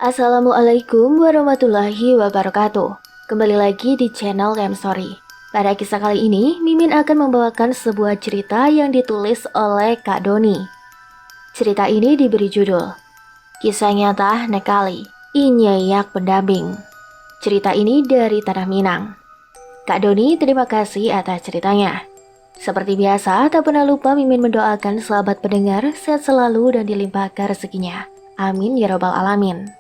Assalamualaikum warahmatullahi wabarakatuh. Kembali lagi di channel Rem Story. Pada kisah kali ini, Mimin akan membawakan sebuah cerita yang ditulis oleh Kak Doni. Cerita ini diberi judul Kisah Nyata Nekali, Inyeyak Pendamping. Cerita ini dari Tanah Minang. Kak Doni, terima kasih atas ceritanya. Seperti biasa, tak pernah lupa Mimin mendoakan sahabat pendengar sehat selalu dan dilimpahkan rezekinya. Amin ya robbal alamin.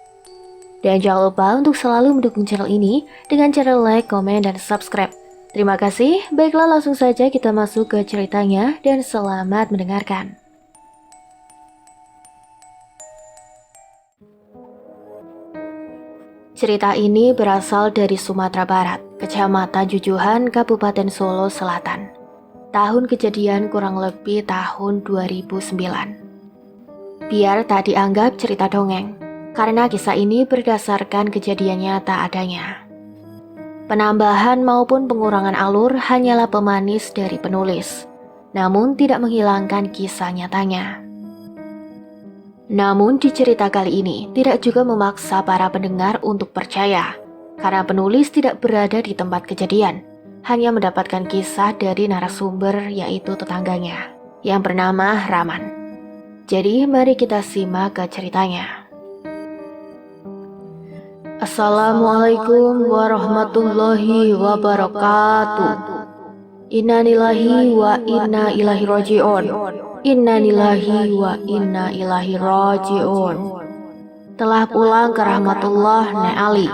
Dan jangan lupa untuk selalu mendukung channel ini dengan cara like, komen, dan subscribe. Terima kasih, baiklah langsung saja kita masuk ke ceritanya dan selamat mendengarkan. Cerita ini berasal dari Sumatera Barat, Kecamatan Jujuhan, Kabupaten Solo Selatan. Tahun kejadian kurang lebih tahun 2009. Biar tak dianggap cerita dongeng, karena kisah ini berdasarkan kejadian nyata adanya. Penambahan maupun pengurangan alur hanyalah pemanis dari penulis, namun tidak menghilangkan kisah nyatanya. Namun di cerita kali ini tidak juga memaksa para pendengar untuk percaya, karena penulis tidak berada di tempat kejadian, hanya mendapatkan kisah dari narasumber yaitu tetangganya, yang bernama Rahman. Jadi mari kita simak ke ceritanya. Assalamualaikum warahmatullahi wabarakatuh. Innalillahi wa inna ilaihi raji'un. Innalillahi wa inna ilaihi raji'un. Telah pulang ke rahmatullah Nek Ali.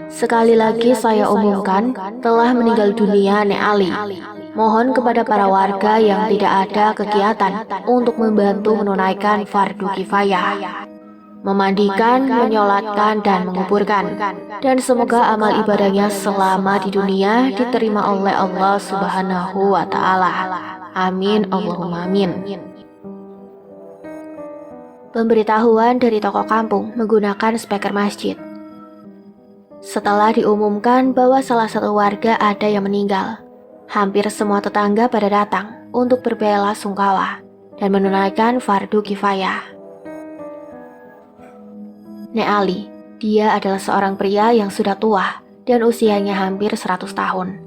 Sekali lagi saya umumkan, telah meninggal dunia Nek Ali. Mohon kepada para warga yang tidak ada kegiatan untuk membantu menunaikan fardu kifayah, memandikan, menyolatkan, dan menguburkan. Dan semoga amal ibadahnya selama di dunia diterima oleh Allah Subhanahu wa Ta'ala. Amin, Allahumma amin. Pemberitahuan dari tokoh kampung menggunakan speaker masjid. Setelah diumumkan bahwa salah satu warga ada yang meninggal, hampir semua tetangga pada datang untuk berbela sungkawa dan menunaikan fardu kifayah. Nek Ali, dia adalah seorang pria yang sudah tua dan usianya hampir 100 tahun.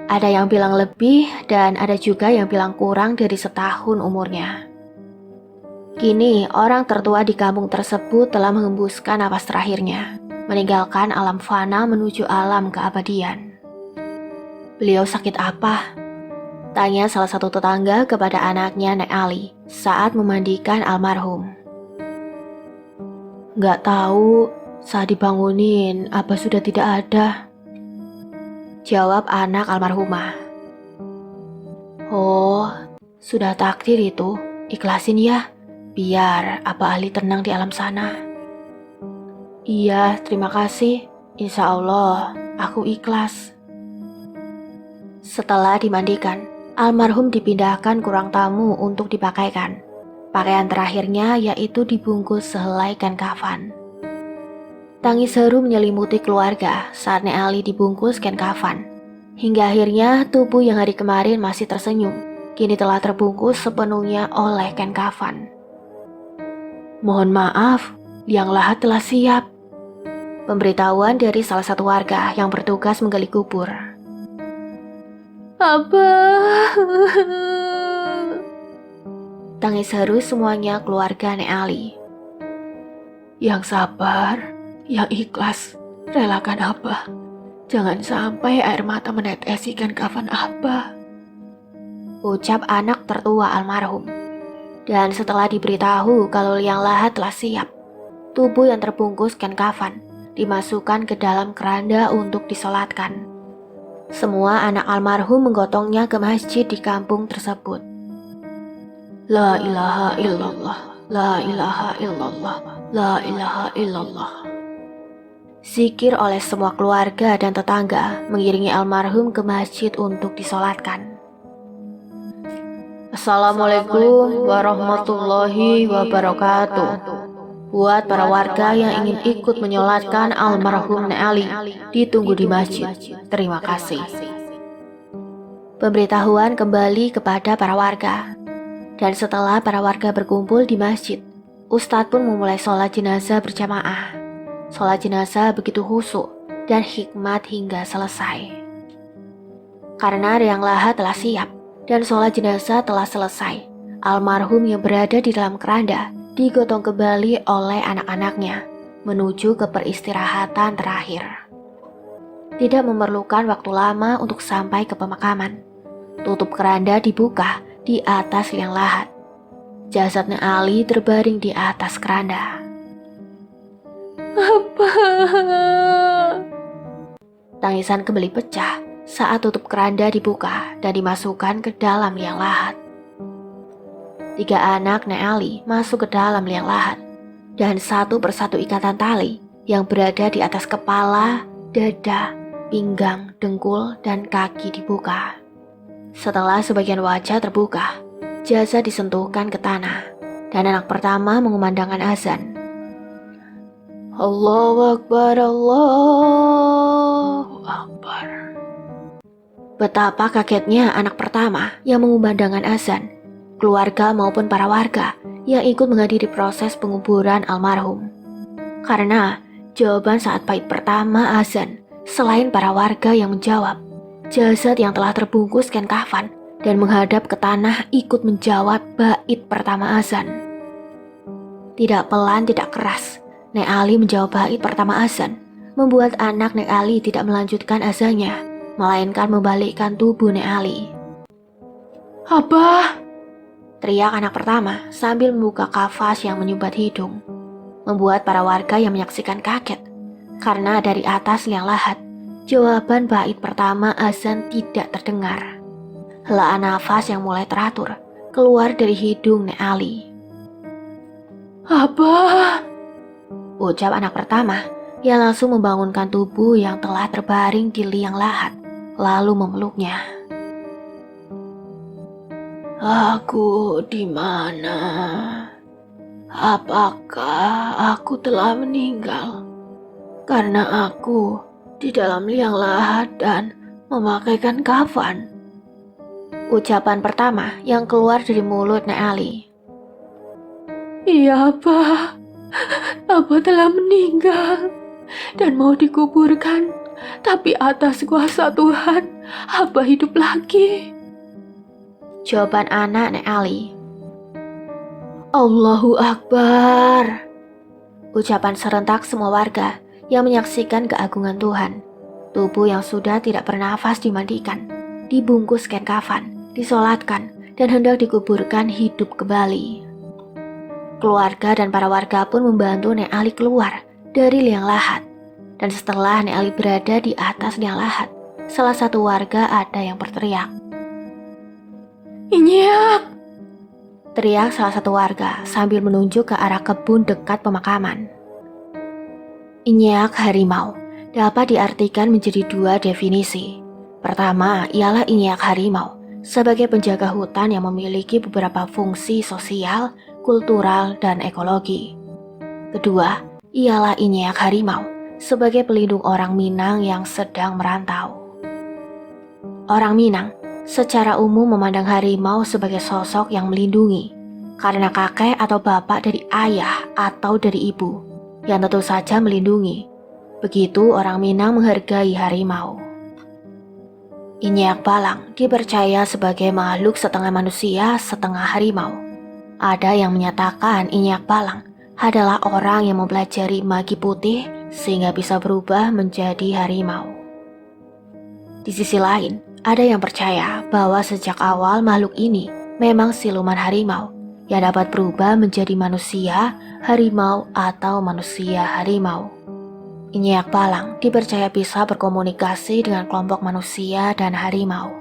Ada yang bilang lebih dan ada juga yang bilang kurang dari setahun umurnya. Kini, orang tertua di kampung tersebut telah mengembuskan napas terakhirnya, meninggalkan alam fana menuju alam keabadian. Beliau sakit apa? Tanya salah satu tetangga kepada anaknya Nek Ali saat memandikan almarhum. Gak tahu, saat dibangunin apa sudah tidak ada, jawab anak almarhumah. Oh, sudah takdir itu, ikhlasin ya, biar Abah Ali tenang di alam sana. Iya, terima kasih, insya Allah aku ikhlas. Setelah dimandikan, almarhum dipindahkan ke ruang tamu untuk dipakaikan. Pakaian terakhirnya yaitu dibungkus sehelai kain kafan. Tangis haru menyelimuti keluarga saat Nek Ali dibungkus kain kafan. Hingga akhirnya tubuh yang hari kemarin masih tersenyum, kini telah terbungkus sepenuhnya oleh kain kafan. Mohon maaf, liang lahat telah siap. Pemberitahuan dari salah satu warga yang bertugas menggali kubur. Abah. Tangis haru semuanya keluarga Nek Ali. Yang sabar, yang ikhlas, relakan Abah. Jangan sampai air mata menetesi kain kafan Abah, ucap anak tertua almarhum. Dan setelah diberitahu kalau liang lahat telah siap, tubuh yang terbungkus kain kafan dimasukkan ke dalam keranda untuk disolatkan. Semua anak almarhum menggotongnya ke masjid di kampung tersebut. La ilaha illallah, la ilaha illallah, la ilaha illallah. Zikir oleh semua keluarga dan tetangga mengiringi almarhum ke masjid untuk disolatkan. Assalamualaikum warahmatullahi wabarakatuh. Buat para warga yang ingin ikut menyolatkan almarhum Nek Ali, ditunggu di masjid. Terima kasih. Pemberitahuan kembali kepada para warga. Dan setelah para warga berkumpul di masjid, Ustadz pun memulai sholat jenazah berjamaah. Sholat jenazah begitu khusyuk dan hikmat hingga selesai. Karena liang lahat telah siap dan sholat jenazah telah selesai, almarhum yang berada di dalam keranda digotong kembali oleh anak-anaknya menuju ke peristirahatan terakhir. Tidak memerlukan waktu lama untuk sampai ke pemakaman. Tutup keranda dibuka di atas liang lahat. Jasadnya Ali terbaring di atas keranda. Apa? Tangisan kembali pecah saat tutup keranda dibuka dan dimasukkan ke dalam liang lahat. 3 anak Nek Ali masuk ke dalam liang lahat, dan satu persatu ikatan tali yang berada di atas kepala, dada, pinggang, dengkul, dan kaki dibuka. Setelah sebagian wajah terbuka, jasad disentuhkan ke tanah, dan anak pertama mengumandangkan azan. Allahu Akbar, Allahu Akbar. Betapa kagetnya anak pertama yang mengumandangkan azan, keluarga maupun para warga yang ikut menghadiri proses penguburan almarhum. Karena jawaban saat bait pertama azan, selain para warga yang menjawab, jasad yang telah terbungkus kain kafan dan menghadap ke tanah ikut menjawab bait pertama azan. Tidak pelan, tidak keras, Nek Ali menjawab bait pertama azan, membuat anak Nek Ali tidak melanjutkan azannya, melainkan membalikkan tubuh Nek Ali. Abah! Teriak anak pertama sambil membuka kafas yang menyumbat hidung, membuat para warga yang menyaksikan kaget, karena dari atas liang lahat, jawaban bait pertama azan tidak terdengar. Helaan nafas yang mulai teratur keluar dari hidung Nek Ali. Abah! Ucap anak pertama yang langsung membangunkan tubuh yang telah terbaring di liang lahat, lalu memeluknya. Aku di mana? Apakah aku telah meninggal? Karena aku di dalam liang lahat dan memakaikan kafan. Ucapan pertama yang keluar dari mulut Nek Ali. Iya, Abah. Abah telah meninggal dan mau dikuburkan, tapi atas kuasa Tuhan, Abah hidup lagi. Jawaban anak Nek Ali. Allahu Akbar. Ucapan serentak semua warga yang menyaksikan keagungan Tuhan. Tubuh yang sudah tidak bernafas dimandikan, dibungkus kain kafan, disolatkan, dan hendak dikuburkan hidup kembali. Keluarga dan para warga pun membantu Nek Ali keluar dari liang lahat. Dan setelah Nek Ali berada di atas liang lahat, salah satu warga ada yang berteriak. Inyak! Teriak salah satu warga sambil menunjuk ke arah kebun dekat pemakaman. Inyak harimau dapat diartikan menjadi 2 definisi. Pertama ialah inyak harimau sebagai penjaga hutan yang memiliki beberapa fungsi sosial, kultural, dan ekologi. Kedua ialah inyak harimau sebagai pelindung orang Minang yang sedang merantau. Orang Minang secara umum memandang harimau sebagai sosok yang melindungi, karena kakek atau bapak dari ayah atau dari ibu, yang tentu saja melindungi. Begitu orang Minang menghargai harimau. Inyak Balang dipercaya sebagai makhluk setengah manusia, setengah harimau. Ada yang menyatakan Inyak Balang adalah orang yang mempelajari magi putih sehingga bisa berubah menjadi harimau. Di sisi lain, ada yang percaya bahwa sejak awal makhluk ini memang siluman harimau yang dapat berubah menjadi manusia, harimau, atau manusia harimau. Inyak Balang dipercaya bisa berkomunikasi dengan kelompok manusia dan harimau.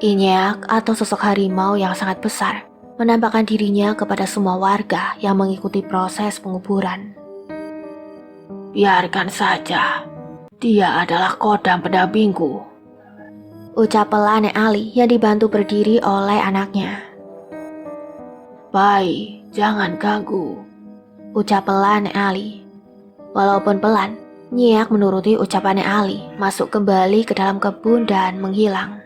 Inyak atau sosok harimau yang sangat besar menampakkan dirinya kepada semua warga yang mengikuti proses penguburan. Biarkan saja. Dia adalah kodam pendampingku. Ucap pelan Nek Ali yang dibantu berdiri oleh anaknya. Baik, jangan ganggu. Ucap pelan Nek Ali. Walaupun pelan, Nyiak menuruti ucapan Nek Ali, masuk kembali ke dalam kebun dan menghilang.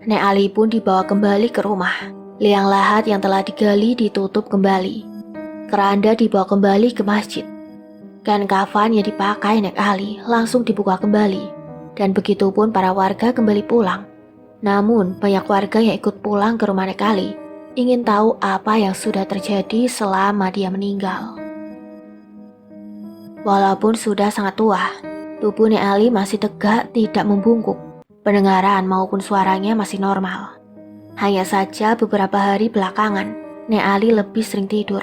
Nek Ali pun dibawa kembali ke rumah. Liang lahat yang telah digali ditutup kembali. keranda dibawa kembali ke masjid. Kain kafan yang dipakai Nek Ali langsung dibuka kembali, dan begitu pun para warga kembali pulang. Namun banyak warga yang ikut pulang ke rumah Nek Ali, ingin tahu apa yang sudah terjadi selama dia meninggal. Walaupun sudah sangat tua, tubuh Nek Ali masih tegak, tidak membungkuk. Pendengaran maupun suaranya masih normal. Hanya saja beberapa hari belakangan, Nek Ali lebih sering tidur.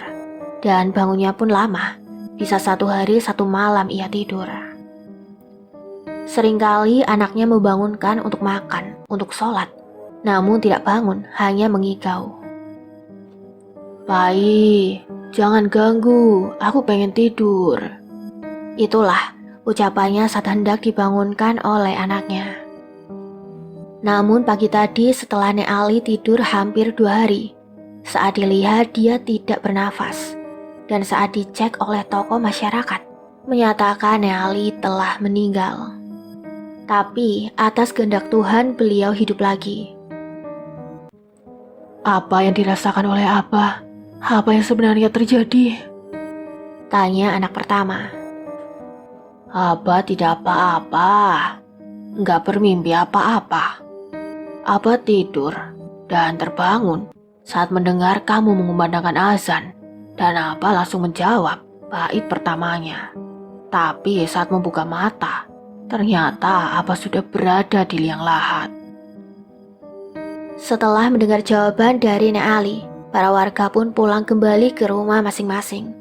Dan bangunnya pun lama, bisa 1 hari 1 malam ia tidur. Seringkali anaknya membangunkan untuk makan, untuk sholat. Namun tidak bangun, hanya mengigau. "Pai, jangan ganggu, aku pengen tidur." Itulah ucapannya saat hendak dibangunkan oleh anaknya. Namun pagi tadi setelah Nek Ali tidur hampir 2 hari, saat dilihat dia tidak bernafas. Dan saat dicek oleh tokoh masyarakat, menyatakan Nek Ali telah meninggal. Tapi atas kehendak Tuhan beliau hidup lagi. "Apa yang dirasakan oleh Abah? Apa yang sebenarnya terjadi?" tanya anak pertama. "Abah tidak apa-apa, nggak bermimpi apa-apa. Abah tidur dan terbangun saat mendengar kamu mengumandangkan azan, dan Abah langsung menjawab bait pertamanya. Tapi saat membuka mata, ternyata Abah sudah berada di liang lahat." Setelah mendengar jawaban dari Nek Ali, para warga pun pulang kembali ke rumah masing-masing.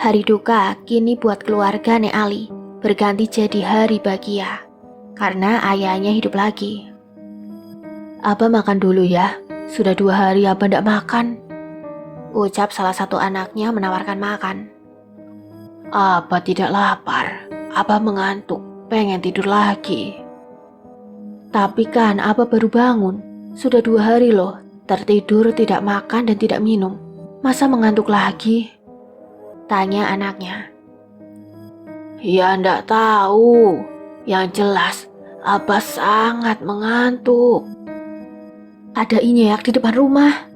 Hari duka kini buat keluarga Nek Ali berganti jadi hari bahagia, karena ayahnya hidup lagi. "Abah makan dulu ya, sudah 2 hari Abah tidak makan," ucap salah satu anaknya menawarkan makan. "Abah tidak lapar, Abah mengantuk, pengen tidur lagi." "Tapi kan Abah baru bangun, sudah 2 hari loh, tertidur tidak makan dan tidak minum, masa mengantuk lagi?" tanya anaknya. "Ya ndak tahu, yang jelas Abah sangat mengantuk." "Ada inyak di depan rumah,"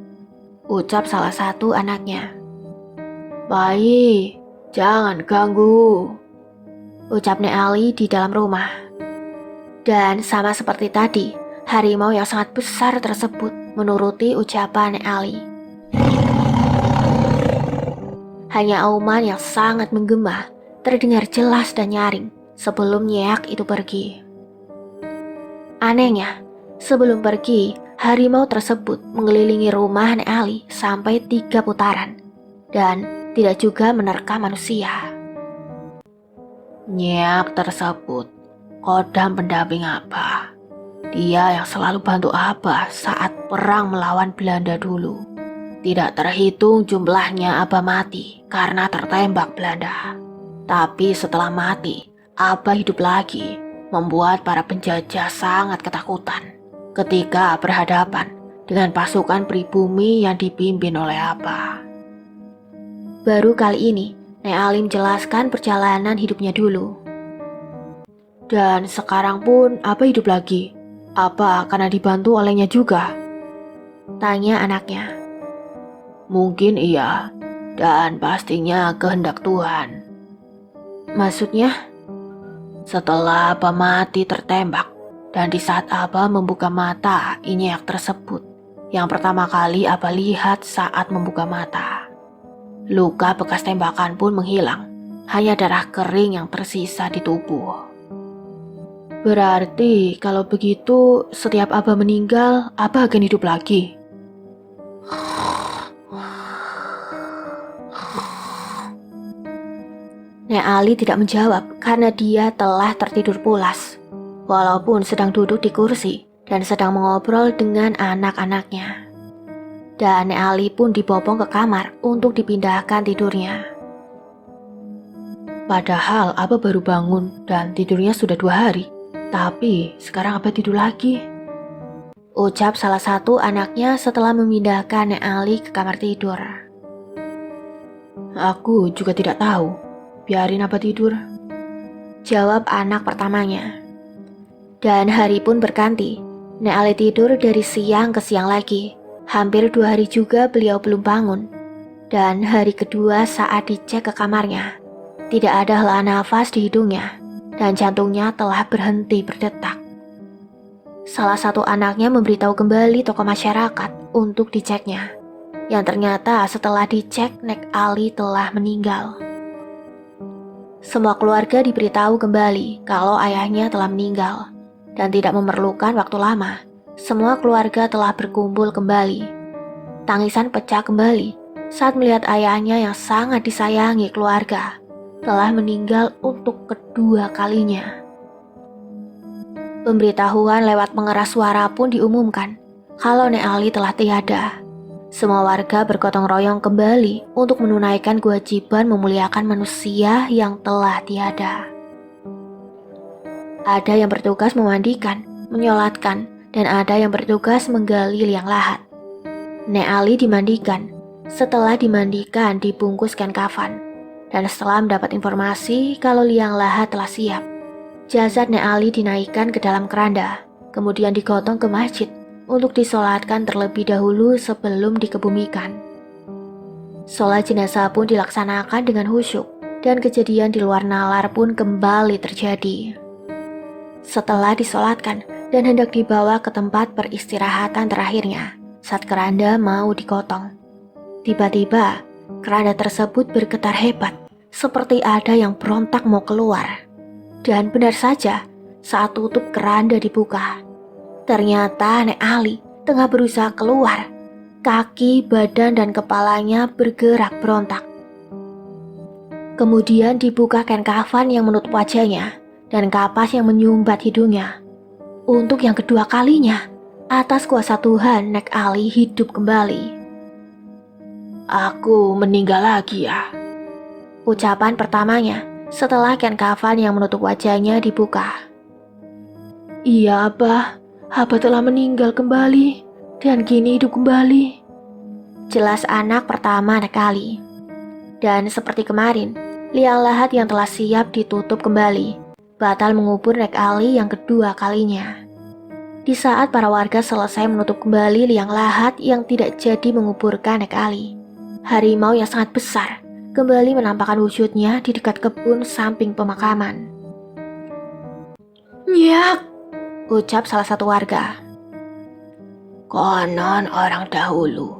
ucap salah satu anaknya. "Pai, jangan ganggu," ucap Nek Ali di dalam rumah. Dan sama seperti tadi, harimau yang sangat besar tersebut menuruti ucapan Nek Ali. Hanya auman yang sangat menggema terdengar jelas dan nyaring sebelum nyeak itu pergi. Anehnya, sebelum pergi, harimau tersebut mengelilingi rumah Nek Ali sampai 3 putaran dan tidak juga menerkam manusia. Nyeak tersebut kodam pendamping Abah. Dia yang selalu bantu Abah saat perang melawan Belanda dulu. Tidak terhitung jumlahnya Abah mati karena tertembak Belanda. Tapi setelah mati, Abah hidup lagi, membuat para penjajah sangat ketakutan ketika berhadapan dengan pasukan pribumi yang dipimpin oleh Abah. Baru kali ini, Nek Ali menjelaskan perjalanan hidupnya dulu. "Dan sekarang pun Abah hidup lagi. Apa karena dibantu olehnya juga?" tanya anaknya. "Mungkin iya, dan pastinya kehendak Tuhan." "Maksudnya?" "Setelah Abah mati tertembak, dan di saat Abah membuka mata, inyak tersebut yang pertama kali Abah lihat saat membuka mata. Luka bekas tembakan pun menghilang, hanya darah kering yang tersisa di tubuh." "Berarti kalau begitu setiap Abah meninggal, Abah akan hidup lagi?" Nek Ali tidak menjawab karena dia telah tertidur pulas, walaupun sedang duduk di kursi dan sedang mengobrol dengan anak-anaknya. Dan Nek Ali pun dibopong ke kamar untuk dipindahkan tidurnya. "Padahal Abah baru bangun dan tidurnya sudah 2 hari, tapi sekarang Abah tidur lagi," ucap salah satu anaknya setelah memindahkan Nek Ali ke kamar tidur. "Aku juga tidak tahu. Biarin Abah tidur," jawab anak pertamanya. Dan hari pun berganti. Nek Ali tidur dari siang ke siang lagi. Hampir 2 hari juga beliau belum bangun. Dan hari kedua saat dicek ke kamarnya, tidak ada hela nafas di hidungnya dan jantungnya telah berhenti berdetak. Salah satu anaknya memberitahu kembali tokoh masyarakat untuk diceknya, yang ternyata setelah dicek Nek Ali telah meninggal. Semua keluarga diberitahu kembali kalau ayahnya telah meninggal dan tidak memerlukan waktu lama. Semua keluarga telah berkumpul kembali. Tangisan pecah kembali saat melihat ayahnya yang sangat disayangi keluarga telah meninggal untuk kedua kalinya. Pemberitahuan lewat pengeras suara pun diumumkan kalau Nek Ali telah tiada. Semua warga bergotong royong kembali untuk menunaikan kewajiban memuliakan manusia yang telah tiada. Ada yang bertugas memandikan, menyolatkan, dan ada yang bertugas menggali liang lahat. Nek Ali dimandikan. Setelah dimandikan, dibungkus kain kafan. Dan setelah mendapat informasi kalau liang lahat telah siap, jasad Nek Ali dinaikkan ke dalam keranda, kemudian digotong ke masjid untuk disolatkan terlebih dahulu sebelum dikebumikan. Sholat jenazah pun dilaksanakan dengan khusyuk, dan kejadian di luar nalar pun kembali terjadi. Setelah disolatkan dan hendak dibawa ke tempat peristirahatan terakhirnya, saat keranda mau digotong, tiba-tiba keranda tersebut bergetar hebat, seperti ada yang berontak mau keluar. Dan benar saja, saat tutup keranda dibuka, ternyata Nek Ali tengah berusaha keluar. Kaki, badan, dan kepalanya bergerak berontak. Kemudian dibuka kain kafan yang menutup wajahnya dan kapas yang menyumbat hidungnya. Untuk yang kedua kalinya, atas kuasa Tuhan, Nek Ali hidup kembali. "Aku meninggal lagi ya," ucapan pertamanya setelah kain kafan yang menutup wajahnya dibuka. "Iya, Abah. Abah telah meninggal kembali dan kini hidup kembali," jelas anak pertama Nek Ali. Dan seperti kemarin, liang lahat yang telah siap ditutup kembali, batal mengubur Nek Ali yang kedua kalinya. Di saat para warga selesai menutup kembali liang lahat yang tidak jadi menguburkan Nek Ali, harimau yang sangat besar kembali menampakkan wujudnya di dekat kebun samping pemakaman. "Nyak!" ucap salah satu warga. "Konon orang dahulu,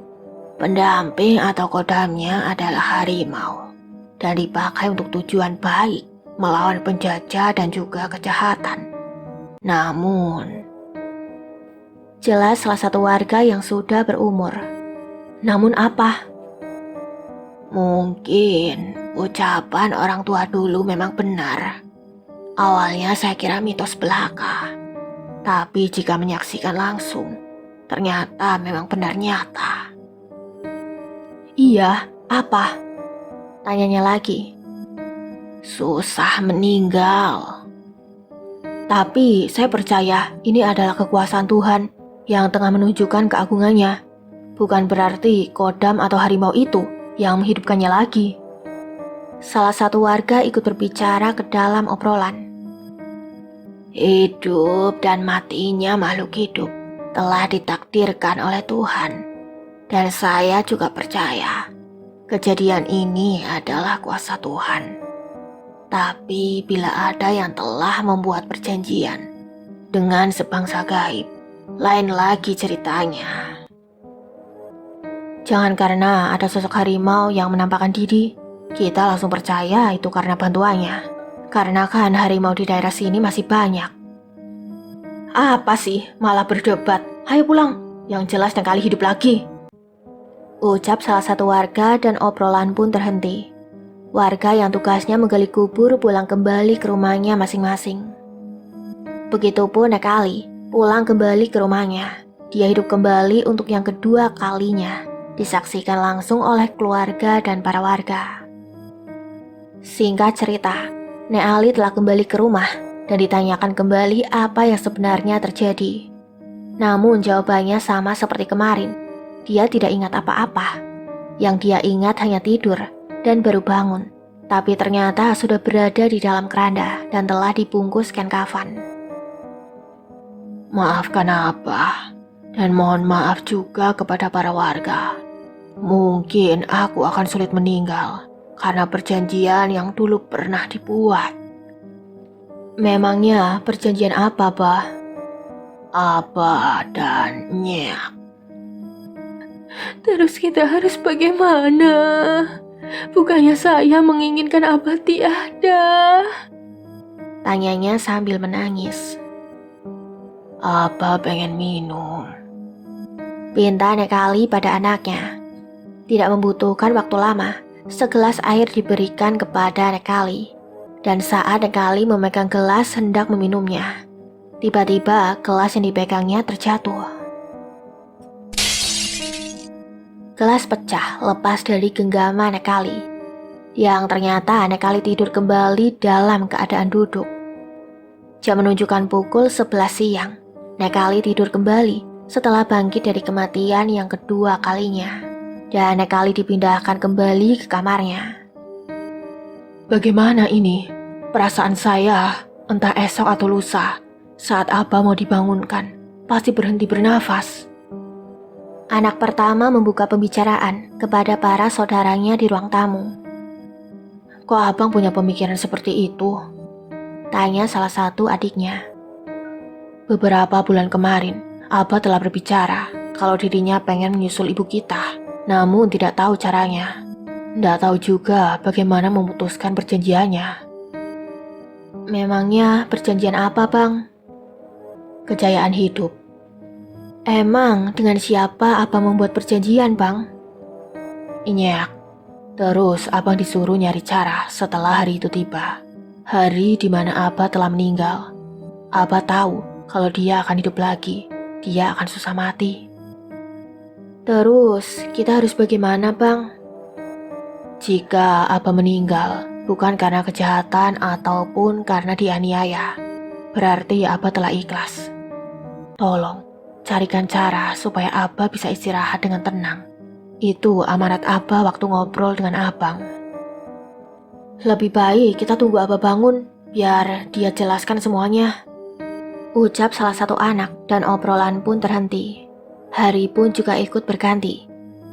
pendamping atau kodamnya adalah harimau dan dipakai untuk tujuan baik melawan penjajah dan juga kejahatan. Namun," jelas salah satu warga yang sudah berumur. "Namun apa?" "Mungkin ucapan orang tua dulu memang benar. Awalnya saya kira mitos belaka. Tapi jika menyaksikan langsung, ternyata memang benar nyata." "Iya, apa?" tanyanya lagi. "Susah meninggal. Tapi saya percaya ini adalah kekuasaan Tuhan yang tengah menunjukkan keagungannya. Bukan berarti kodam atau harimau itu yang menghidupkannya lagi." Salah satu warga ikut berbicara ke dalam obrolan. "Hidup dan matinya makhluk hidup telah ditakdirkan oleh Tuhan. Dan saya juga percaya kejadian ini adalah kuasa Tuhan. Tapi bila ada yang telah membuat perjanjian dengan sebangsa gaib, lain lagi ceritanya. Jangan karena ada sosok harimau yang menampakkan diri, kita langsung percaya itu karena bantuannya. Karena kan harimau di daerah sini masih banyak." "Apa sih, malah berdebat? Ayo pulang, yang jelas Nek Ali hidup lagi," ucap salah satu warga dan obrolan pun terhenti. Warga yang tugasnya menggali kubur pulang kembali ke rumahnya masing-masing. Begitupun Nek Ali pulang kembali ke rumahnya. Dia hidup kembali untuk yang kedua kalinya, disaksikan langsung oleh keluarga dan para warga. Singkat cerita, Nek Ali telah kembali ke rumah dan ditanyakan kembali apa yang sebenarnya terjadi. Namun jawabannya sama seperti kemarin. Dia tidak ingat apa-apa. Yang dia ingat hanya tidur dan baru bangun. Tapi ternyata sudah berada di dalam keranda dan telah dibungkus kain kafan. "Maafkan Abah dan mohon maaf juga kepada para warga. Mungkin aku akan sulit meninggal karena perjanjian yang dulu pernah dibuat. Memangnya perjanjian apa, Bah? Apa dan Nyak? Terus kita harus bagaimana? Bukannya saya menginginkan Abah tiada? Tanyanya sambil menangis. Abah pengen minum. Pinta Nekali pada anaknya. Tidak membutuhkan waktu lama, segelas air diberikan kepada Nekali. Dan saat Nekali memegang gelas hendak meminumnya, tiba-tiba gelas yang dipegangnya terjatuh. Gelas pecah lepas dari genggaman Nekali, yang ternyata Nekali tidur kembali dalam keadaan duduk. Jam menunjukkan pukul 11 siang. Nekali tidur kembali setelah bangkit dari kematian yang kedua kalinya. Dan Nekali dipindahkan kembali ke kamarnya. Bagaimana ini? Perasaan saya, entah esok atau lusa, saat Abah mau dibangunkan, pasti berhenti bernafas. Anak pertama membuka pembicaraan kepada para saudaranya di ruang tamu. Kok abang punya pemikiran seperti itu? Tanya salah satu adiknya. Beberapa bulan kemarin, Abah telah berbicara kalau dirinya pengen menyusul ibu kita, namun tidak tahu caranya. Tidak tahu juga bagaimana memutuskan perjanjiannya. Memangnya perjanjian apa, Bang? Kejayaan hidup. Emang dengan siapa Abang membuat perjanjian, Bang? Inyak. Terus Abang disuruh nyari cara setelah hari itu tiba. Hari di mana Abah telah meninggal. Abah tahu kalau dia akan hidup lagi. Dia akan susah mati. Terus kita harus bagaimana, Bang? Jika Abah meninggal, bukan karena kejahatan ataupun karena dianiaya, berarti Abah telah ikhlas. Tolong, carikan cara supaya Abah bisa istirahat dengan tenang. Itu amanat Abah waktu ngobrol dengan Abang. Lebih baik kita tunggu Abah bangun, biar dia jelaskan semuanya. Ucap salah satu anak dan obrolan pun terhenti. Hari pun juga ikut berganti.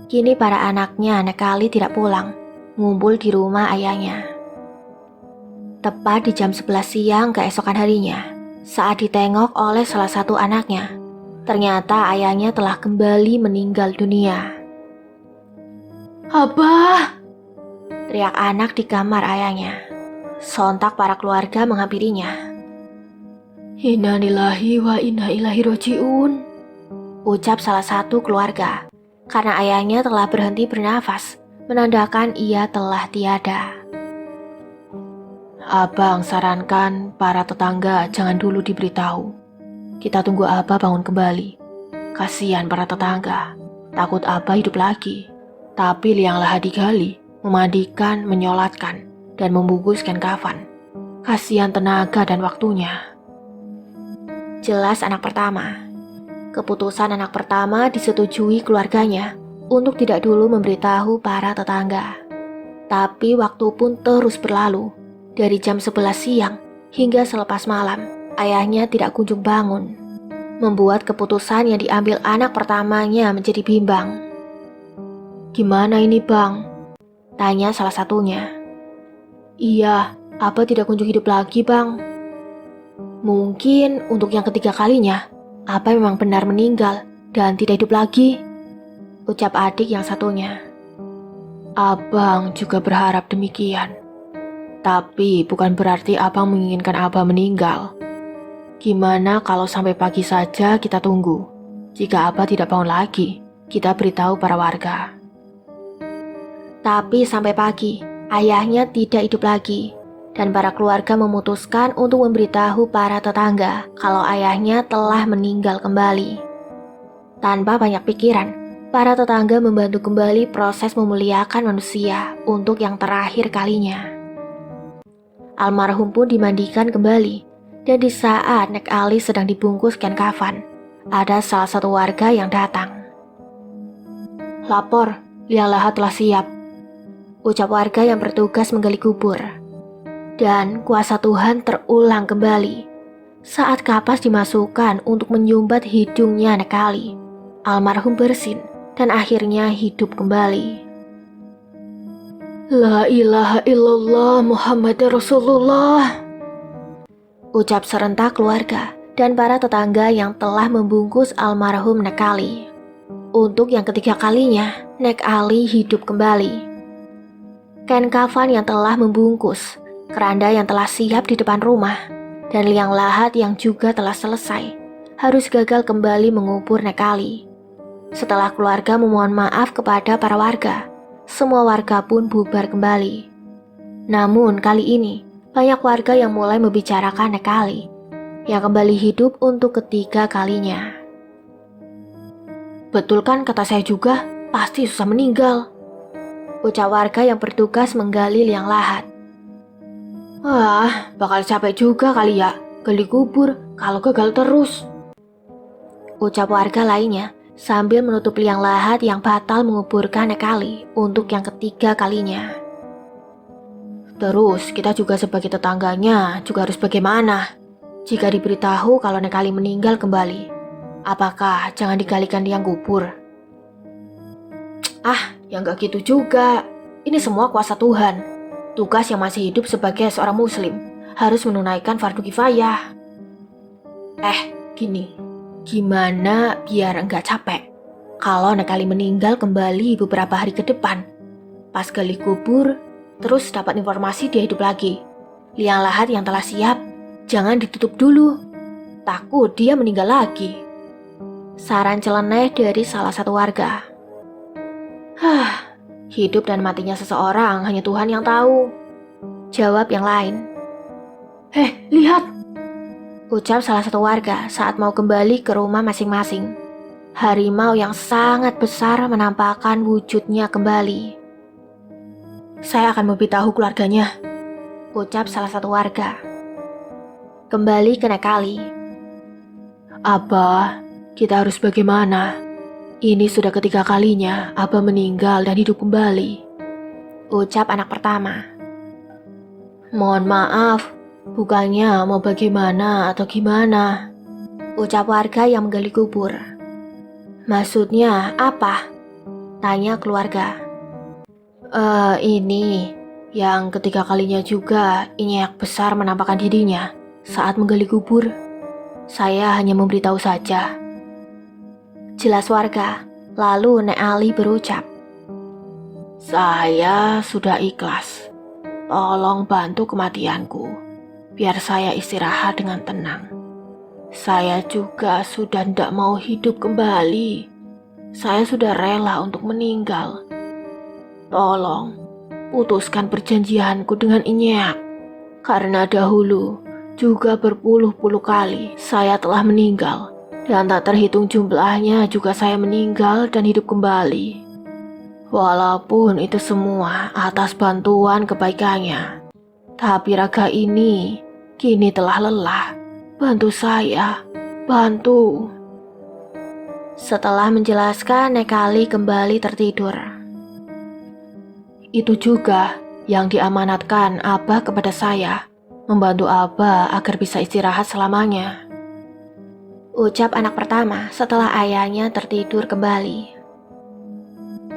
Kini para anaknya Nekali tidak pulang, ngumpul di rumah ayahnya. Tepat di jam 11 siang keesokan harinya, saat ditengok oleh salah satu anaknya, ternyata ayahnya telah kembali meninggal dunia. Abah! Teriak anak di kamar ayahnya. Sontak para keluarga menghampirinya. Inna lillahi wa inna ilaihi roji'un, ucap salah satu keluarga, karena ayahnya telah berhenti bernafas, menandakan ia telah tiada. Abang sarankan para tetangga jangan dulu diberitahu. Kita tunggu Abah bangun kembali. Kasihan para tetangga, takut Abah hidup lagi. Tapi lianglah digali, memandikan, menyolatkan, dan membungkuskan kafan. Kasihan tenaga dan waktunya. Jelas anak pertama. Keputusan anak pertama disetujui keluarganya untuk tidak dulu memberitahu para tetangga. Tapi waktu pun terus berlalu. Dari jam 11 siang hingga selepas malam, ayahnya tidak kunjung bangun. Membuat keputusan yang diambil anak pertamanya menjadi bimbang. Gimana ini, Bang? Tanya salah satunya. Iya, Abah tidak kunjung hidup lagi, Bang. Mungkin untuk yang ketiga kalinya, Abah memang benar meninggal dan tidak hidup lagi, ucap adik yang satunya. Abang juga berharap demikian. Tapi bukan berarti Abang menginginkan Abah meninggal. Gimana kalau sampai pagi saja kita tunggu? Jika Abah tidak bangun lagi, kita beritahu para warga. Tapi sampai pagi, ayahnya tidak hidup lagi. Dan para keluarga memutuskan untuk memberitahu para tetangga kalau ayahnya telah meninggal kembali. Tanpa banyak pikiran, para tetangga membantu kembali proses memuliakan manusia untuk yang terakhir kalinya. Almarhum pun dimandikan kembali, dan di saat Nekali sedang dibungkuskan kafan, ada salah satu warga yang datang. Lapor, liang lahat telah siap, ucap warga yang bertugas menggali kubur. Dan kuasa Tuhan terulang kembali. Saat kapas dimasukkan untuk menyumbat hidungnya Nekali, almarhum bersin dan akhirnya hidup kembali. La ilaha illallah Muhammad Rasulullah, ucap serentak keluarga dan para tetangga yang telah membungkus almarhum Nek Ali. Untuk yang ketiga kalinya, Nek Ali hidup kembali. Kain kafan yang telah membungkus, keranda yang telah siap di depan rumah, dan liang lahat yang juga telah selesai, harus gagal kembali mengubur Nek Ali. Setelah keluarga memohon maaf kepada para warga, semua warga pun bubar kembali. Namun kali ini, banyak warga yang mulai membicarakan Nek Ali, yang kembali hidup untuk ketiga kalinya. Betul kan kata saya juga, pasti susah meninggal, ucap warga yang bertugas menggali liang lahat. Wah, bakal capek juga kali ya, gali kubur kalau gagal terus, ucap warga lainnya sambil menutup liang lahat yang batal menguburkan Nek Ali untuk yang ketiga kalinya. Terus kita juga sebagai tetangganya juga harus bagaimana? Jika diberitahu kalau Nek Ali meninggal kembali, apakah jangan digalikan liang kubur? Ya nggak gitu juga. Ini semua kuasa Tuhan. Tugas yang masih hidup sebagai seorang muslim harus menunaikan fardu kifayah. Gini, gimana biar nggak capek? Kalau Nek Ali meninggal kembali beberapa hari ke depan, pas gali kubur, terus dapat informasi dia hidup lagi. Liang lahat yang telah siap, jangan ditutup dulu. Takut dia meninggal lagi. Saran celeneh dari salah satu warga. Hidup dan matinya seseorang hanya Tuhan yang tahu, jawab yang lain. Lihat, ucap salah satu warga saat mau kembali ke rumah masing-masing. Harimau yang sangat besar menampakkan wujudnya kembali. Saya akan memberitahu keluarganya, ucap salah satu warga. Kembali ke Nek Ali. Abah, kita harus bagaimana? Ini sudah ketiga kalinya Abah meninggal dan hidup kembali, ucap anak pertama. Mohon maaf, bukannya mau bagaimana atau gimana, ucap warga yang menggali kubur. Maksudnya apa? Tanya keluarga. Ini yang ketiga kalinya juga Inyak besar menampakkan dirinya saat menggali kubur. Saya hanya memberitahu saja, jelas warga. Lalu Nek Ali berucap, saya sudah ikhlas. Tolong bantu kematianku, biar saya istirahat dengan tenang. Saya juga sudah tidak mau hidup kembali. Saya sudah rela untuk meninggal. Tolong, putuskan perjanjianku dengan Inyak. Karena dahulu juga berpuluh-puluh kali saya telah meninggal. Dan tak terhitung jumlahnya juga saya meninggal dan hidup kembali. Walaupun itu semua atas bantuan kebaikannya. Tapi raga ini kini telah lelah. Bantu saya, bantu. Setelah menjelaskan, Nek Ali kembali tertidur. Itu juga yang diamanatkan Abah kepada saya, membantu Abah agar bisa istirahat selamanya, ucap anak pertama setelah ayahnya tertidur kembali.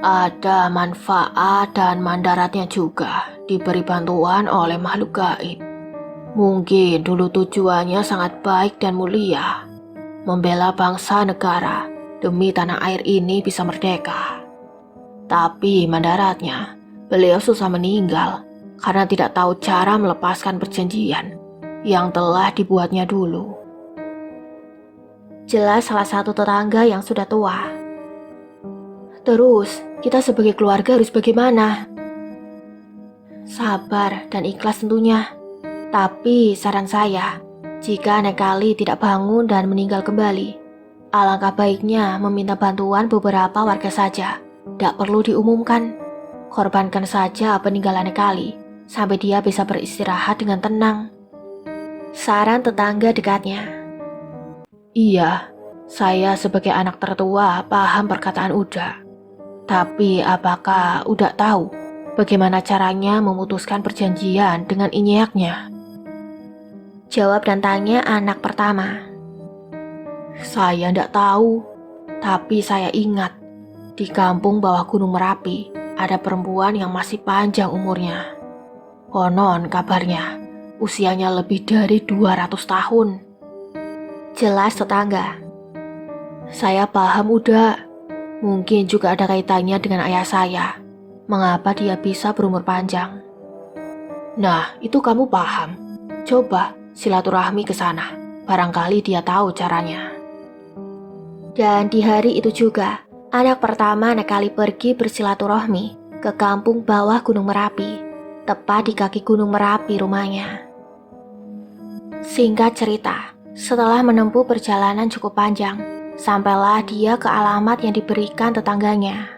Ada manfaat dan mandaratnya juga diberi bantuan oleh makhluk gaib. Mungkin dulu tujuannya sangat baik dan mulia, membela bangsa negara demi tanah air ini bisa merdeka. Tapi mandaratnya, beliau susah meninggal karena tidak tahu cara melepaskan perjanjian yang telah dibuatnya dulu, jelas salah satu tetangga yang sudah tua. Terus, kita sebagai keluarga harus bagaimana? Sabar dan ikhlas tentunya. Tapi saran saya, jika Nek Ali tidak bangun dan meninggal kembali, alangkah baiknya meminta bantuan beberapa warga saja. Tidak perlu diumumkan. Korbankan saja peninggalan Nek Ali, sampai dia bisa beristirahat dengan tenang. Saran tetangga dekatnya. Iya, saya sebagai anak tertua paham perkataan Uda. Tapi apakah Uda tahu bagaimana caranya memutuskan perjanjian dengan Inyaknya? Jawab dan tanya anak pertama. Saya tidak tahu, tapi saya ingat Di kampung bawah Gunung Merapi, ada perempuan yang masih panjang umurnya. Konon kabarnya, usianya lebih dari 200 tahun. Jelas tetangga. Saya paham udah. Mungkin juga ada kaitannya dengan ayah saya. Mengapa dia bisa berumur panjang? Nah, itu kamu paham. Coba silaturahmi ke sana. Barangkali dia tahu caranya. Dan di hari itu juga, anak pertama nakali pergi bersilaturahmi ke kampung bawah Gunung Merapi, tepat di kaki Gunung Merapi rumahnya. Singkat cerita, setelah menempuh perjalanan cukup panjang, sampailah dia ke alamat yang diberikan tetangganya.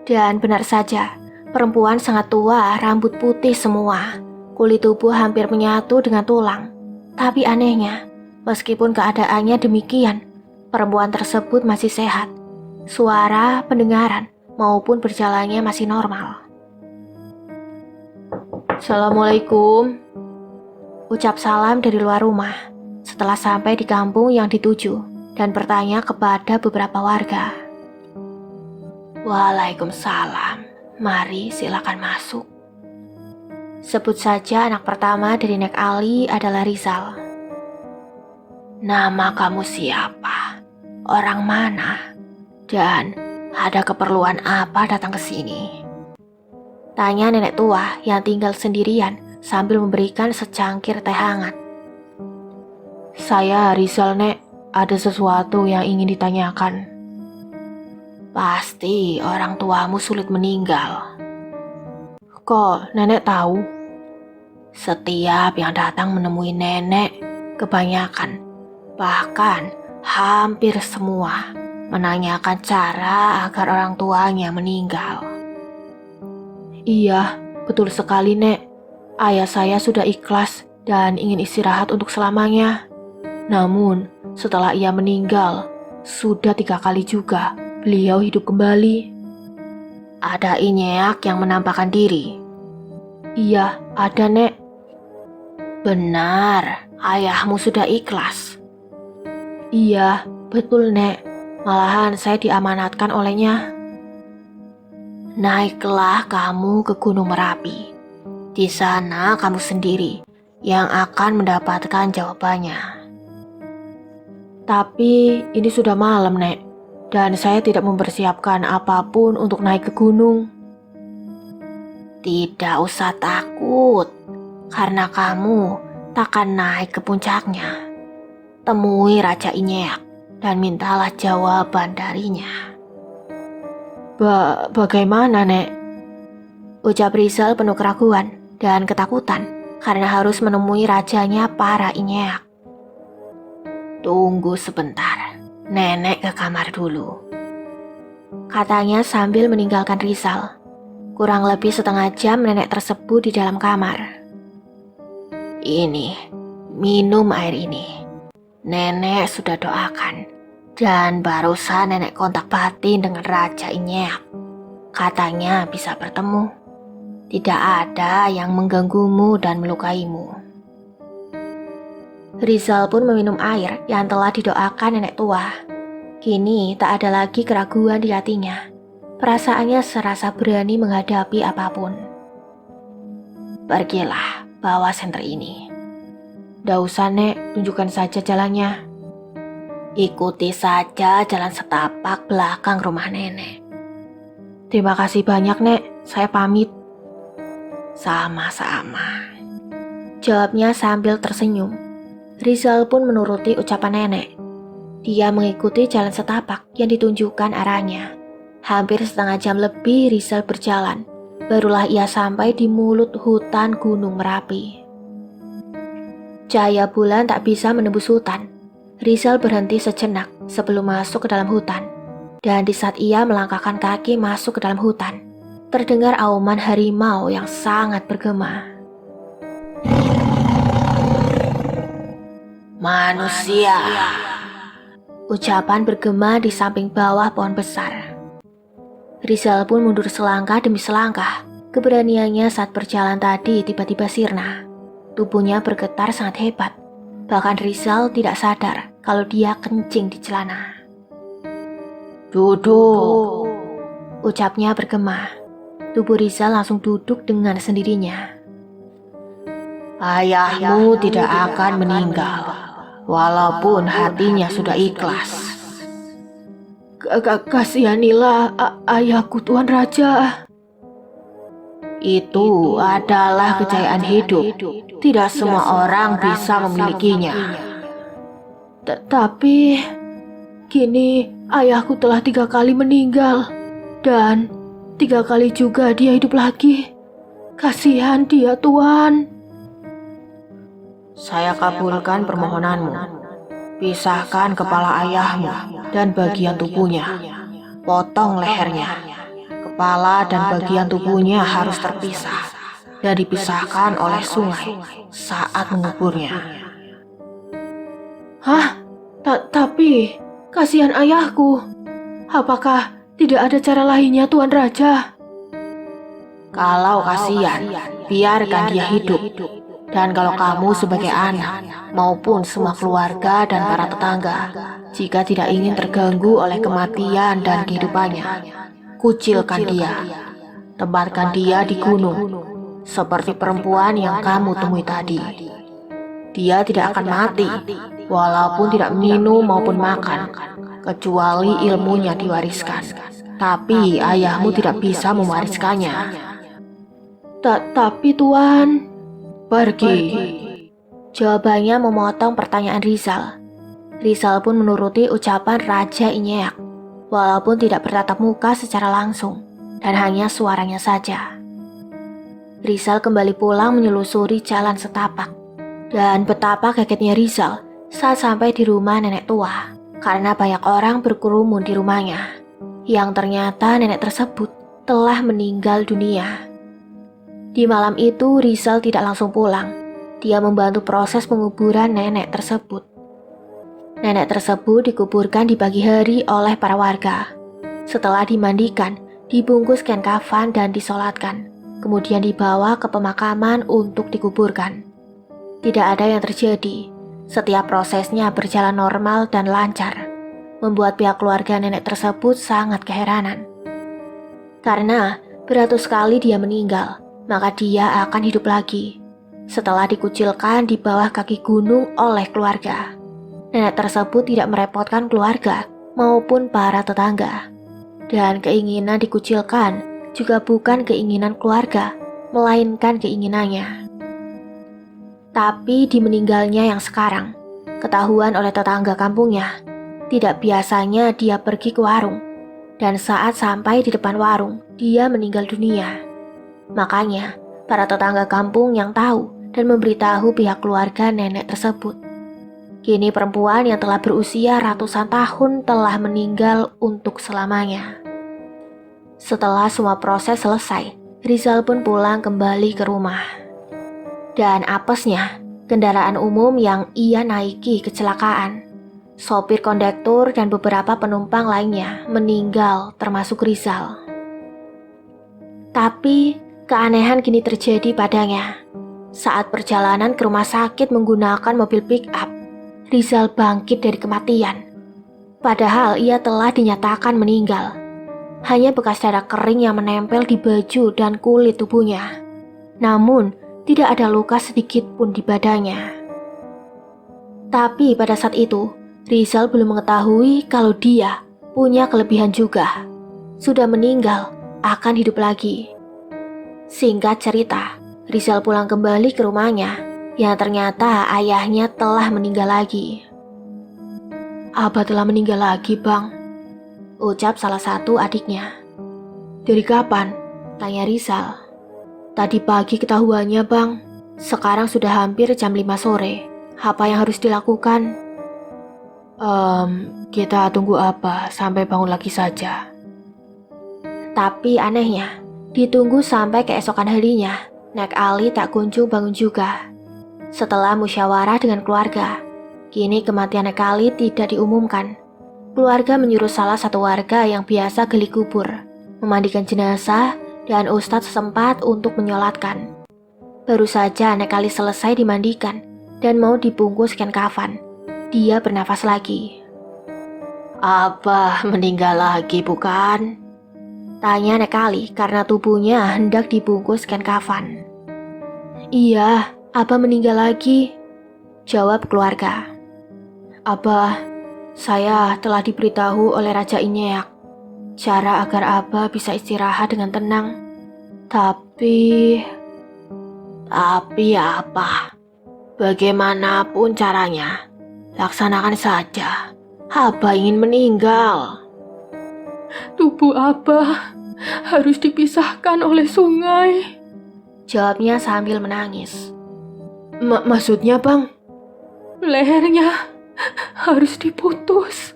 Dan benar saja, perempuan sangat tua, rambut putih semua, kulit tubuh hampir menyatu dengan tulang. Tapi anehnya, meskipun keadaannya demikian, perempuan tersebut masih sehat. Suara, pendengaran, maupun berjalannya masih normal. Assalamualaikum. Ucap salam dari luar rumah setelah sampai di kampung yang dituju dan bertanya kepada beberapa warga. Waalaikumsalam. Mari silakan masuk. Sebut saja anak pertama dari Nek Ali adalah Rizal. Nama kamu siapa? Orang mana? Dan ada keperluan apa datang ke sini? Tanya nenek tua yang tinggal sendirian sambil memberikan secangkir teh hangat. Saya Rizal, Nek. Ada sesuatu yang ingin ditanyakan. Pasti orang tuamu sulit meninggal. Kok nenek tahu? Setiap yang datang menemui nenek, kebanyakan, bahkan hampir semua, menanyakan cara agar orang tuanya meninggal. Iya, betul sekali, Nek. Ayah saya sudah ikhlas dan ingin istirahat untuk selamanya. Namun, setelah ia meninggal, sudah 3 kali juga beliau hidup kembali. Ada Inyeak yang menampakkan diri. Iya, ada, Nek. Benar, ayahmu sudah ikhlas. Iya, betul, Nek. Malahan saya diamanatkan olehnya. Naiklah kamu ke Gunung Merapi. Di sana kamu sendiri yang akan mendapatkan jawabannya. Tapi ini sudah malam, Nek, dan saya tidak mempersiapkan apapun untuk naik ke gunung. Tidak usah takut, karena kamu takkan naik ke puncaknya. Temui Raja Inyeak dan mintalah jawaban darinya. Bagaimana, Nek? Ucap Rizal penuh keraguan dan ketakutan karena harus menemui rajanya para Inyeak. Tunggu sebentar, nenek ke kamar dulu, katanya sambil meninggalkan Rizal. Kurang lebih setengah jam nenek tersebut di dalam kamar. Ini, minum air ini. Nenek sudah doakan, dan barusan nenek kontak batin dengan Raja Inyeak. Katanya bisa bertemu. Tidak ada yang mengganggumu dan melukaimu. Rizal pun meminum air yang telah didoakan nenek tua. Kini tak ada lagi keraguan di hatinya. Perasaannya serasa berani menghadapi apapun. Pergilah, bawa senter ini. Nggak usah, Nek, tunjukkan saja jalannya. Ikuti saja jalan setapak belakang rumah nenek. Terima kasih banyak, Nek. Saya pamit. Sama-sama, jawabnya sambil tersenyum. Rizal pun menuruti ucapan nenek. Dia mengikuti jalan setapak yang ditunjukkan arahnya. Hampir setengah jam lebih Rizal berjalan, barulah ia sampai di mulut hutan Gunung Merapi. Cahaya bulan tak bisa menembus hutan. Rizal berhenti sejenak sebelum masuk ke dalam hutan. Dan di saat ia melangkahkan kaki masuk ke dalam hutan, terdengar auman harimau yang sangat bergema. Manusia. Ucapan bergema di samping bawah pohon besar. Rizal pun mundur selangkah demi selangkah. Keberaniannya saat berjalan tadi tiba-tiba sirna. Tubuhnya bergetar sangat hebat. Bahkan Rizal tidak sadar kalau dia kencing di celana. Duduk, ucapnya bergema. Tubuh Rizal langsung duduk dengan sendirinya. Ayahmu tidak akan meninggal, walaupun hatinya sudah ikhlas. Kasihanilah ayahku, Tuan Raja. Itu adalah kejayaan hidup. Tidak semua orang bisa memilikinya. Tapi kini ayahku telah 3 kali meninggal, dan 3 kali juga dia hidup lagi. Kasihan dia, Tuan. Saya kabulkan permohonanmu. Pisahkan kepala ayahmu dan bagian tubuhnya. Potong lehernya. Kepala dan bagian tubuhnya harus terpisah dan dipisahkan oleh sungai saat menguburnya. Hah? Tapi kasihan ayahku. Apakah tidak ada cara lainnya, Tuan Raja? Kalau kasihan, biarkan dia hidup. Dan kalau kamu sebagai anak maupun semua keluarga dan para tetangga, jika tidak ingin terganggu oleh kematian dan kehidupannya, kucilkan dia. Tempatkan dia di gunung, seperti perempuan yang kamu temui tadi. Dia tidak akan mati, walaupun tidak minum maupun makan, kecuali ilmunya diwariskan. Tapi ayahmu tidak bisa mewariskannya. Tapi Tuan, pergi. Jawabannya memotong pertanyaan Rizal. Rizal pun menuruti ucapan Raja Inyeak, walaupun tidak bertatap muka secara langsung, dan hanya suaranya saja. Rizal kembali pulang menyelusuri jalan setapak, dan betapa kagetnya Rizal saat sampai di rumah nenek tua, karena banyak orang berkerumun di rumahnya, yang ternyata nenek tersebut telah meninggal dunia. Di malam itu Rizal tidak langsung pulang. Dia membantu proses penguburan nenek tersebut. Nenek tersebut dikuburkan di pagi hari oleh para warga. Setelah dimandikan, dibungkus kain kafan dan disolatkan. Kemudian dibawa ke pemakaman untuk dikuburkan. Tidak ada yang terjadi. Setiap prosesnya berjalan normal dan lancar, membuat pihak keluarga nenek tersebut sangat keheranan. Karena beratus kali dia meninggal, maka dia akan hidup lagi. Setelah dikucilkan di bawah kaki gunung oleh keluarga, nenek tersebut tidak merepotkan keluarga maupun para tetangga. Dan keinginan dikucilkan juga bukan keinginan keluarga, melainkan keinginannya. Tapi di meninggalnya yang sekarang, ketahuan oleh tetangga kampungnya, tidak biasanya dia pergi ke warung. Dan saat sampai di depan warung, dia meninggal dunia. Makanya, para tetangga kampung yang tahu dan memberitahu pihak keluarga nenek tersebut. Kini perempuan yang telah berusia ratusan tahun telah meninggal untuk selamanya. Setelah semua proses selesai, Rizal pun pulang kembali ke rumah. Dan apesnya, kendaraan umum yang ia naiki kecelakaan. Sopir kondektur dan beberapa penumpang lainnya meninggal termasuk Rizal. Tapi keanehan kini terjadi padanya. Saat perjalanan ke rumah sakit menggunakan mobil pick-up, Rizal bangkit dari kematian. Padahal ia telah dinyatakan meninggal. Hanya bekas darah kering yang menempel di baju dan kulit tubuhnya. Namun, tidak ada luka sedikit pun di badannya. Tapi pada saat itu, Rizal belum mengetahui kalau dia punya kelebihan juga. Sudah meninggal, akan hidup lagi. Singkat cerita, Rizal pulang kembali ke rumahnya, yang ternyata ayahnya telah meninggal lagi. Abah telah meninggal lagi, Bang, ucap salah satu adiknya. Dari kapan? Tanya Rizal. Tadi pagi ketahuannya, Bang. Sekarang sudah hampir jam 5 sore. Apa yang harus dilakukan? Kita tunggu Abah sampai bangun lagi saja. Tapi anehnya, ditunggu sampai keesokan harinya, Nek Ali tak kunjung bangun juga. Setelah musyawarah dengan keluarga, kini kematian Nek Ali tidak diumumkan. Keluarga menyuruh salah satu warga yang biasa gali kubur, memandikan jenazah dan ustadz setempat untuk menyolatkan. Baru saja Nek Ali selesai dimandikan dan mau dibungkus kain kafan, dia bernafas lagi. Abah meninggal lagi bukan? Tanya Nekali karena tubuhnya hendak dibungkus kain kafan. Iya, Abah meninggal lagi, jawab keluarga. Abah, saya telah diberitahu oleh Raja Inyeak cara agar Abah bisa istirahat dengan tenang. Tapi apa? Bagaimanapun caranya, laksanakan saja. Abah ingin meninggal. Tubuh Abah harus dipisahkan oleh sungai, jawabnya sambil menangis. Maksudnya bang? Lehernya harus diputus.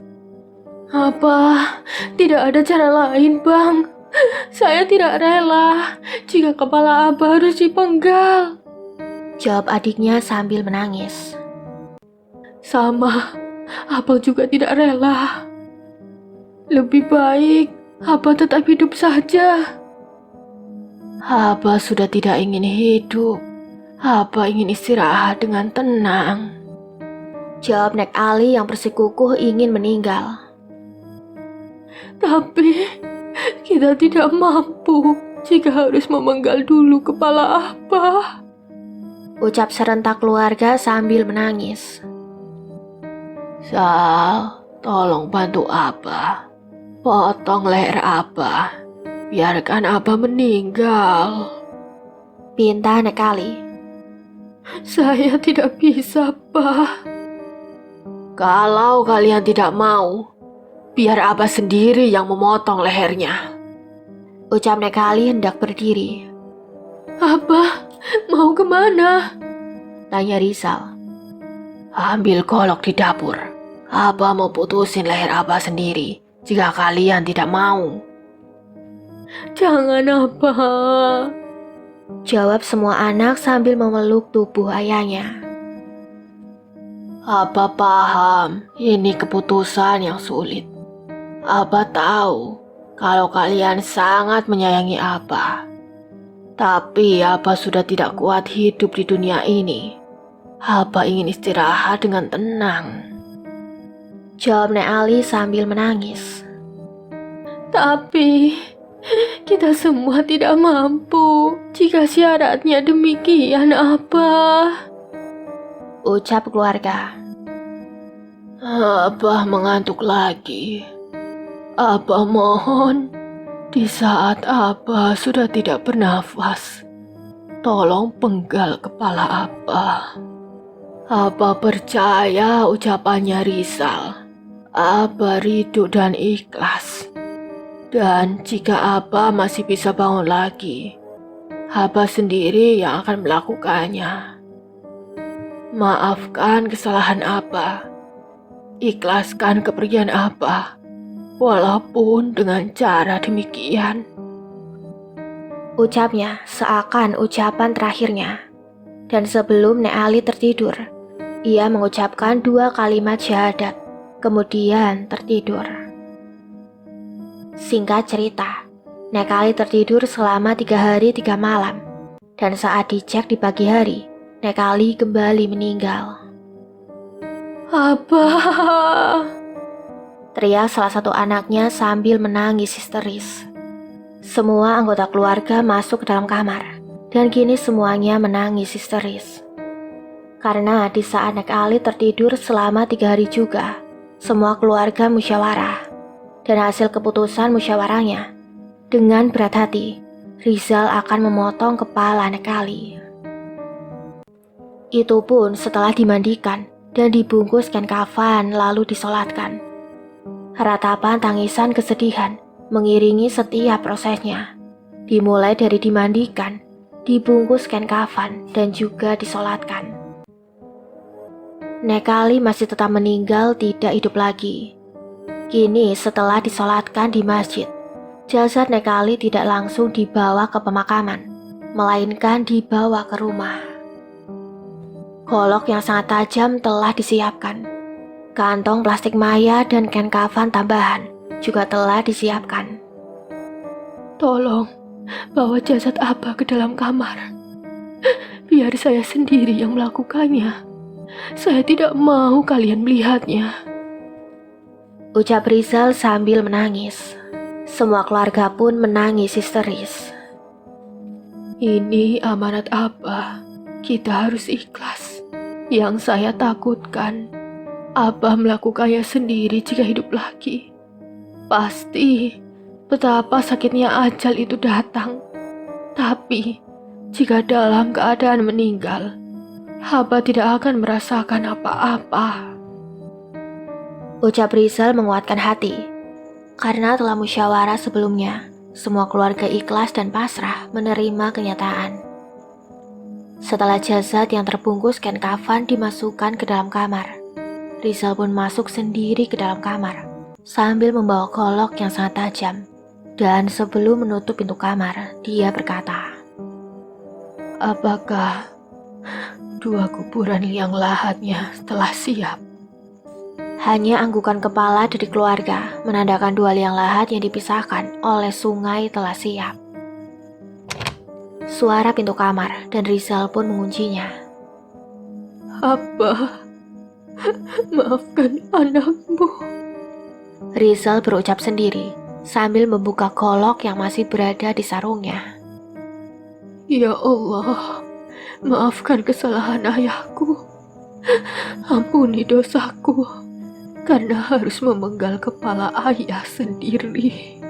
Apa? Tidak ada cara lain bang. Saya tidak rela jika kepala Abah harus dipenggal, jawab adiknya sambil menangis. Sama, Abah juga tidak rela. Lebih baik Abah tetap hidup saja. Abah sudah tidak ingin hidup. Abah ingin istirahat dengan tenang, jawab Nekali yang bersikukuh ingin meninggal. Tapi kita tidak mampu jika harus memenggal dulu kepala Abah, ucap serentak keluarga sambil menangis. Sal, tolong bantu Abah. Potong leher Abah. Biarkan Abah meninggal, pinta Nekali. Saya tidak bisa, Pak. Kalau kalian tidak mau, biar Abah sendiri yang memotong lehernya, ucap Nekali hendak berdiri. Abah mau kemana? Tanya Rizal. Ambil golok di dapur. Abah mau putusin leher Abah sendiri jika kalian tidak mau. Jangan Abah, jawab semua anak sambil memeluk tubuh ayahnya. Abah paham ini keputusan yang sulit. Abah tahu kalau kalian sangat menyayangi Abah. Tapi Abah sudah tidak kuat hidup di dunia ini. Abah ingin istirahat dengan tenang, jawab Nek Ali sambil menangis. Tapi kita semua tidak mampu jika syaratnya demikian, Abah, ucap keluarga. Abah mengantuk lagi. Abah mohon, di saat Abah sudah tidak bernafas, tolong penggal kepala Abah. Abah percaya ucapannya Rizal. Abah ridho dan ikhlas. Dan jika Abah masih bisa bangun lagi, Abah sendiri yang akan melakukannya. Maafkan kesalahan Abah. Ikhlaskan kepergian Abah, walaupun dengan cara demikian, ucapnya seakan ucapan terakhirnya. Dan sebelum Nek Ali tertidur, ia mengucapkan 2 kalimat syahadat, kemudian tertidur. Singkat cerita, Nek Ali tertidur selama 3 hari 3 malam, dan saat dicek di pagi hari, Nek Ali kembali meninggal. Abah, teriak salah satu anaknya sambil menangis histeris. Semua anggota keluarga masuk ke dalam kamar, dan kini semuanya menangis histeris. Karena di saat Nek Ali tertidur selama 3 hari juga, semua keluarga musyawarah. Dan hasil keputusan musyawarahnya, dengan berat hati, Rizal akan memotong kepala Nek Ali. Itu pun setelah dimandikan dan dibungkus kain kafan lalu disolatkan. Ratapan tangisan kesedihan mengiringi setiap prosesnya, dimulai dari dimandikan, dibungkus kain kafan, dan juga disolatkan. Nek Ali masih tetap meninggal, tidak hidup lagi. Kini setelah disolatkan di masjid, jasad Nek Ali tidak langsung dibawa ke pemakaman, melainkan dibawa ke rumah. Golok yang sangat tajam telah disiapkan. Kantong plastik maya dan kain kafan tambahan juga telah disiapkan. Tolong bawa jasad Abah ke dalam kamar. Biar saya sendiri yang melakukannya. Saya tidak mau kalian melihatnya, ucap Rizal sambil menangis. Semua keluarga pun menangis histeris. Ini amanat Abah, kita harus ikhlas. Yang saya takutkan, Abah melakukannya sendiri jika hidup lagi. Pasti betapa sakitnya ajal itu datang. Tapi jika dalam keadaan meninggal, Abah tidak akan merasakan apa-apa. Ucap Rizal menguatkan hati. Karena telah musyawarah sebelumnya, semua keluarga ikhlas dan pasrah menerima kenyataan. Setelah jasad yang terbungkus kain kafan dimasukkan ke dalam kamar, Rizal pun masuk sendiri ke dalam kamar sambil membawa golok yang sangat tajam. Dan sebelum menutup pintu kamar, dia berkata, apakah 2 kuburan liang lahatnya telah siap? Hanya anggukan kepala dari keluarga menandakan 2 liang lahat yang dipisahkan oleh sungai telah siap. Suara pintu kamar dan Rizal pun menguncinya. Abah, maafkan anakmu. Rizal berucap sendiri sambil membuka golok yang masih berada di sarungnya. Ya Allah, maafkan kesalahan ayahku. Ampuni dosaku karena harus memenggal kepala ayah sendiri.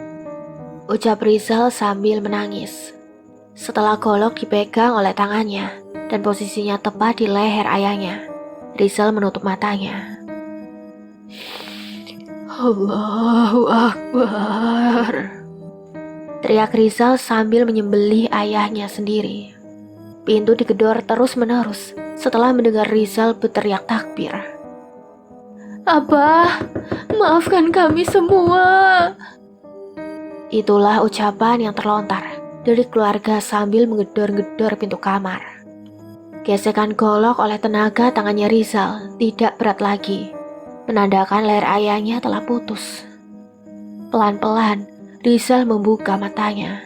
Ucap Rizal sambil menangis. Setelah golok dipegang oleh tangannya dan posisinya tepat di leher ayahnya, Rizal menutup matanya. Allahu Akbar, teriak Rizal sambil menyembelih ayahnya sendiri. Pintu digedor terus-menerus setelah mendengar Rizal berteriak takbir. Abah, maafkan kami semua. Itulah ucapan yang terlontar dari keluarga sambil menggedor-gedor pintu kamar. Gesekan golok oleh tenaga tangannya Rizal tidak berat lagi, menandakan leher ayahnya telah putus. Pelan-pelan, Rizal membuka matanya.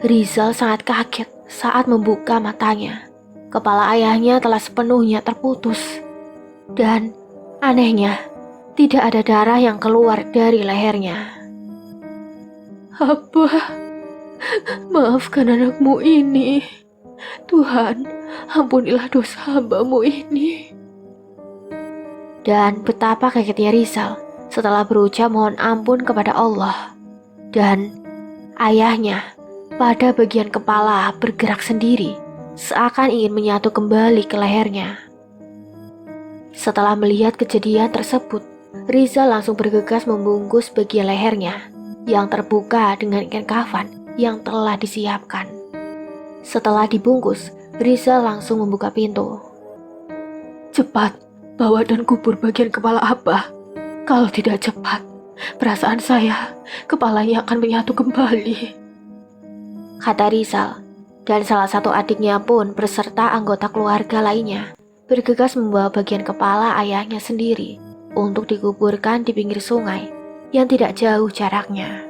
Rizal sangat kaget saat membuka matanya. Kepala ayahnya telah sepenuhnya terputus. Dan anehnya, tidak ada darah yang keluar dari lehernya. Abah, maafkan anakmu ini. Tuhan, ampunilah dosa hamba-Mu ini. Dan betapa kagetnya Rizal setelah berucap mohon ampun kepada Allah. Dan ayahnya pada bagian kepala bergerak sendiri, seakan ingin menyatu kembali ke lehernya. Setelah melihat kejadian tersebut, Rizal langsung bergegas membungkus bagian lehernya yang terbuka dengan kain kafan yang telah disiapkan. Setelah dibungkus, Rizal langsung membuka pintu. Cepat, bawa dan kubur bagian kepala Abah. Kalau tidak cepat, perasaan saya kepalanya akan menyatu kembali, kata Rizal. Dan salah satu adiknya pun beserta anggota keluarga lainnya bergegas membawa bagian kepala ayahnya sendiri untuk dikuburkan di pinggir sungai yang tidak jauh jaraknya.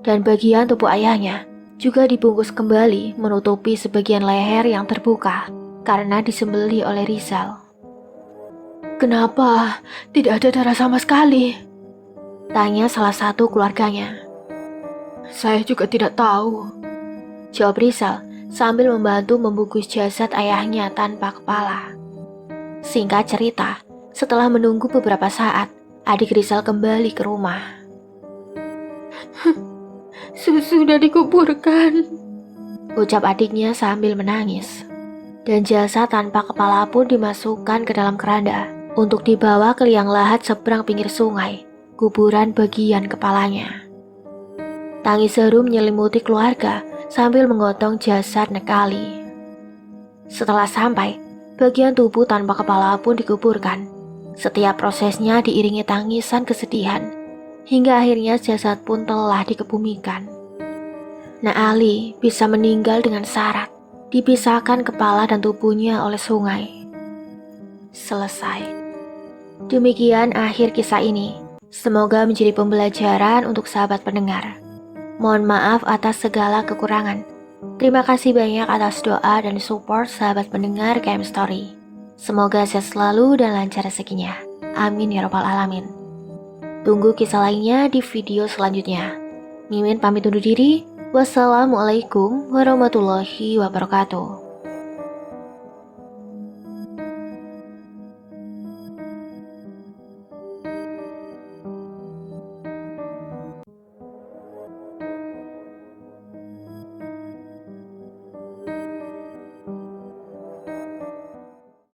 Dan bagian tubuh ayahnya juga dibungkus kembali menutupi sebagian leher yang terbuka karena disembelih oleh Rizal. Kenapa tidak ada darah sama sekali? Tanya salah satu keluarganya. Saya juga tidak tahu, jawab Rizal sambil membantu membungkus jasad ayahnya tanpa kepala. Singkat cerita, setelah menunggu beberapa saat, adik Rizal kembali ke rumah. Sudah dikuburkan, ucap adiknya sambil menangis. Dan jasad tanpa kepala pun dimasukkan ke dalam keranda untuk dibawa ke liang lahat seberang pinggir sungai, kuburan bagian kepalanya. Tangis haru menyelimuti keluarga sambil menggotong jasad Nekali. Setelah sampai, bagian tubuh tanpa kepala pun dikuburkan. Setiap prosesnya diiringi tangisan kesedihan, hingga akhirnya jasad pun telah dikebumikan. Ali bisa meninggal dengan syarat dipisahkan kepala dan tubuhnya oleh sungai. Selesai. Demikian akhir kisah ini. Semoga menjadi pembelajaran untuk sahabat pendengar. Mohon maaf atas segala kekurangan. Terima kasih banyak atas doa dan support sahabat pendengar KM Story. Semoga sehat selalu dan lancar rezekinya. Amin ya rabbal alamin. Tunggu kisah lainnya di video selanjutnya. Mimin pamit undur diri. Wassalamualaikum warahmatullahi wabarakatuh.